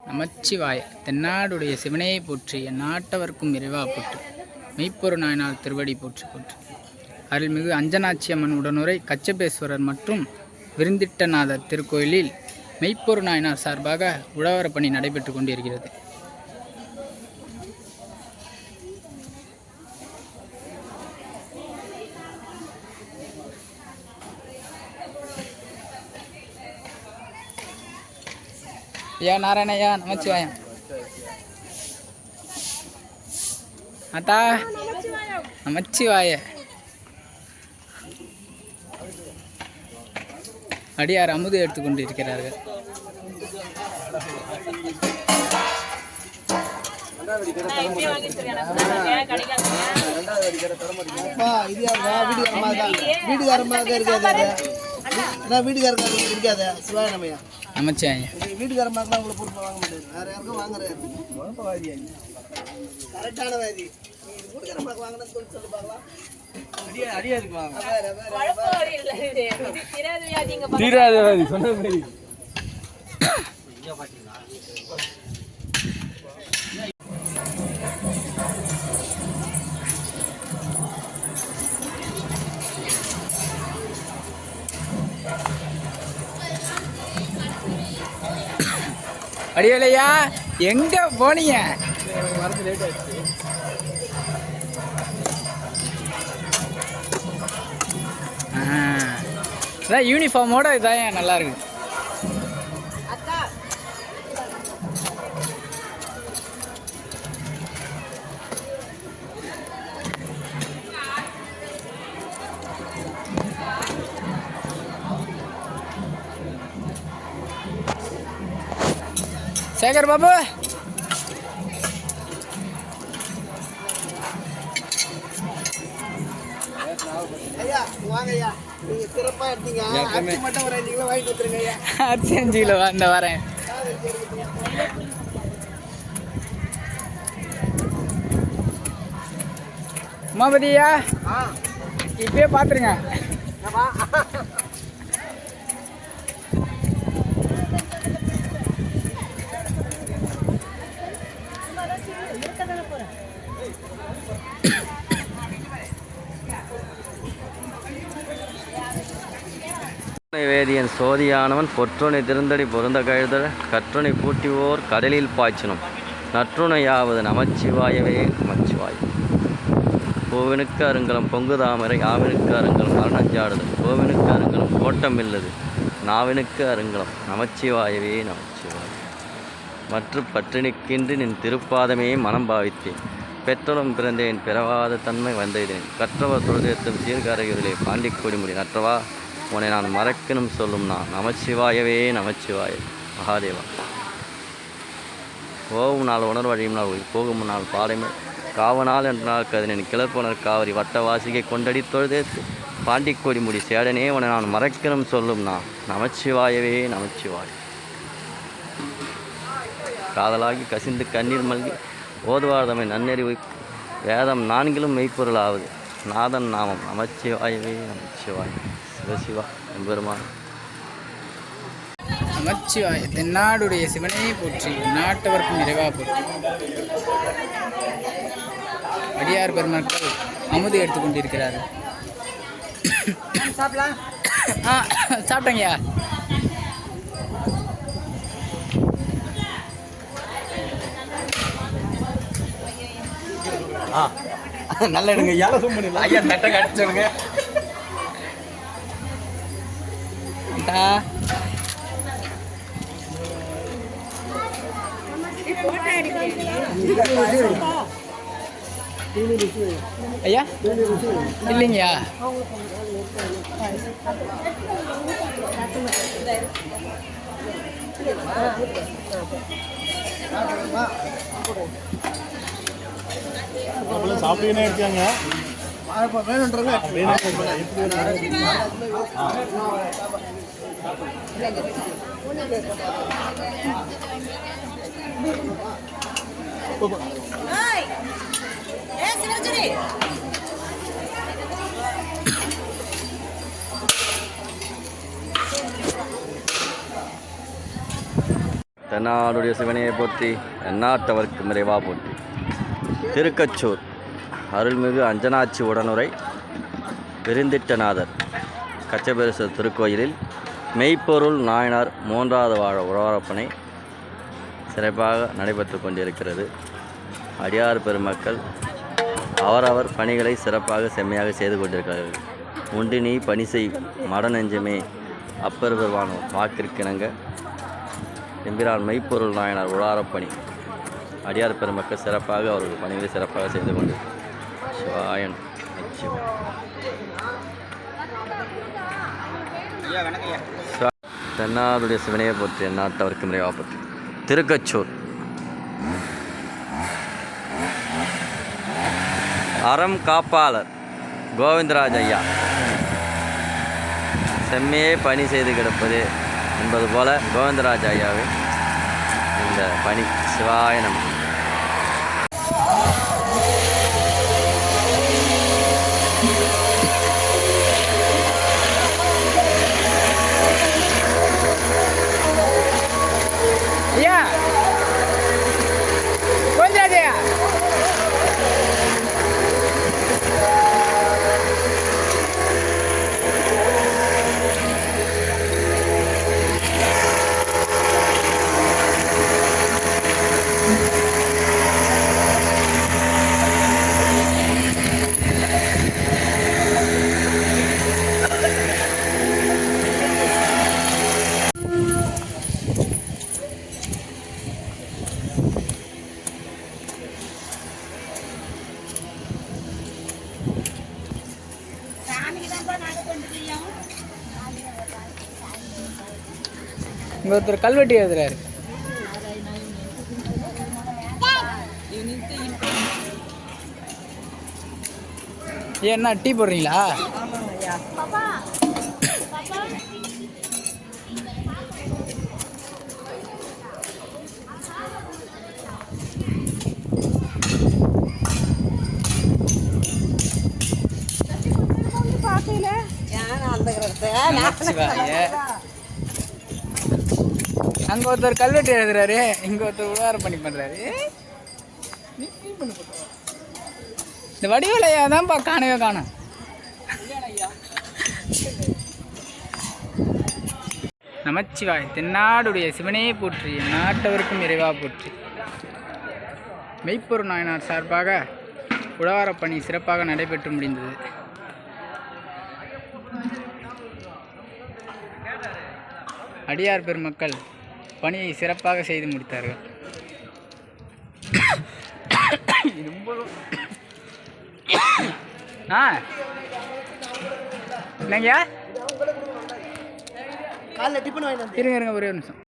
நமச்சிவாய தென்னாடுடைய சிவனையை போற்றி நாட்டவர்க்கும் இறைவா போற்று மெய்ப்பொரு நாயனார் திருவடி போற்றி போற்று. அருள்மிகு அஞ்சனாட்சி அம்மன் உடனுரை கச்சபேஸ்வரர் மற்றும் விருந்திட்டநாதர் திருக்கோயிலில் மெய்ப்பொரு நாயனார் சார்பாக உழவர பணி நடைபெற்று கொண்டிருக்கிறது. ஐயா நாராயணையா நமச்சிவாயம். அத்தா நமச்சிவாய. அடியார் அமுது எடுத்துக்கொண்டு இருக்கிறார்கள். நமச்சிவாய வீட்டுக்காரமாக உங்களை பொறுப்பு வாங்க முடியாது. வேற யாருக்கும் வாங்குறாரு கரெக்டான வாதி. வீட்டுக்காரமாக வாங்கினு சொல்லி பார்க்கலாம். தீராதவாதி சொன்ன மாதிரி அடியலையா எங்க போனீங்க? வரது லேட் ஆயிடுச்சு. அதான் யூனிஃபார்மோட இதான் நல்லா இருக்கு. சேகர் பாபு ஐயா வாங்க ஐயா. நீங்க சிறப்பா எடுத்தீங்க. அரிசி மட்டும் ஒரு 5 கிலோ வாங்கிட்டு வந்துருங்க ஐயா. அரிசி 5 கிலோ அந்த வரேன். உமாபதியா இப்பயே பாத்துருங்க. வேதியன் சோதியானவன் பொற்றுணை திருந்தடி பொருந்த கழுதல் கற்றுணை பூட்டிவோர் கடலில் பாய்ச்சினும் நற்றுணையாவது நமச்சிவாயவே நமச்சிவாய். கோவினுக்கு அருங்கலம் பொங்கு தாமரை ஆவினுக்கு அருங்கலம் அரணஞ்சாடுதல் கோவினுக்கு அருங்கலம் கோட்டம் இல்லது நாவினுக்கு அருங்கலம் நமச்சிவாயவே நமச்சிவாய். மற்ற பற்றினிக்கின்றி நின் திருப்பாதமே மனம் பாவித்தேன் பெற்றலும் பிறந்தேன் பிறவாத தன்மை வந்தேன் கற்றவர் தொழுதேத்தும் சீர்காரையூரிலே பாண்டிக்கொடி முடி நற்றவா உன்னை நான் மறக்கணும் சொல்லும் நான் நமச்சிவாயவே நமச்சிவாய மகாதேவா. ஓவும் நாள் உணர்வு அழியும் நாள் போகும் நாள் பாடைமை காவனால் என்ற நாள் கதினின் கிளப்புணர் காவிரி வட்ட வாசிகை கொண்டடி தொழுதேத்து பாண்டிக்கொடி முடி சேடனே உன்னை நான் மறக்கணும் சொல்லும் நான் நமச்சிவாயவே நமச்சிவாய். காதலாகி கசிந்து கண்ணீர் மல்கி ஓதுவார்தமை நன்னெறி வேதம் 4 மெய்ப்பொருளாவது நாதன் நாமம் நமச்சிவாயவே நமச்சிவாய். சிவசிவா எம்பெருமான். நமச்சிவாய தென்னாடுடைய சிவனையை போற்றி நாட்டவர்க்கும் இறைவா போற்றி. அடியார் பெருமக்கள் அமுது எடுத்துக்கொண்டிருக்கிறார்கள். சாப்பிட்டங்கய்யா. நல்ல எடுங்க ஐயா நட்டை கடிச்சவங்க. ஐயா இல்லைங்கய்யா. சாப்பிட்டீங்கன்னா இருக்காங்க வேணுன்றவங்க தென்னாடுடைய சிவனையை போற்றி எந்நாட்டவர்க்கும் இறைவா போற்றி. திருக்கச்சூர் அருள்மிகு அஞ்சனாட்சி உடனுரை விருந்திட்டநாதர் கச்சபேஸ்வரர் திருக்கோயிலில் மெய்ப்பொருள் நாயனார் 3வது வார உழவரப்பனை சிறப்பாக நடைபெற்று கொண்டிருக்கிறது. அடியார் பெருமக்கள் அவரவர் பணிகளை சிறப்பாக செம்மையாக செய்து கொண்டிருக்கிறார்கள். உண்டு நீ பணி செய் மட நெஞ்சமே அப்பர் பெருவானோர் வாக்கிற்கிணங்க எம்பிரான் மெய்ப்பொருள் நாயனார் உழாரப்பணி அடியார் பெருமக்கள் சிறப்பாக அவர்கள் பணிகளை சிறப்பாக செய்து கொண்டு சிவாயன் தென்னாடுடைய சிவனையை போற்றி எந்நாட்டவர்க்கும் இறைவா போற்றி. திருக்கச்சூர் அறம் காப்பாளர் கோவிந்தராஜ் ஐயா செம்மையே பணி செய்து கிடப்பது என்பது போல கோவிந்தராஜ் ஐயாவின் இந்த பணி சிவாய நம. ஐயா கோவிந்தராஜையா இங்கே ஒருத்தர் கல்வெட்டி எழுதுறாரு. ஏன்னா டீ போடுறீங்களா? அங்கே ஒருத்தர் கல்வெட்டு எழுதுறாரு, இங்கே ஒருத்தர் உழவாரம் பண்ணி பண்ணுறாரு. இந்த வடிவேலையா தான்ப்பா காணவே காணும். நமச்சிவாய். தென்னாடுடைய சிவனையை போற்றி நாட்டவருக்கும் இறைவா போற்றி. மெய்ப்பொருள் நாயனார் சார்பாக உழவாரப் பணி சிறப்பாக நடைபெற்று முடிந்தது. அடியார் பெருமக்கள் பணியை சிறப்பாக செய்து முடித்தார்கள். என்னங்கய்யா இருங்க ஒரே ஒரு நிமிஷம்.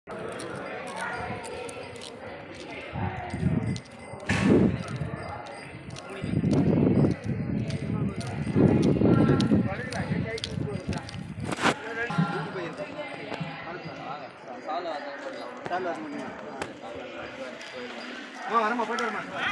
வரமா போயிட்டு வரமா.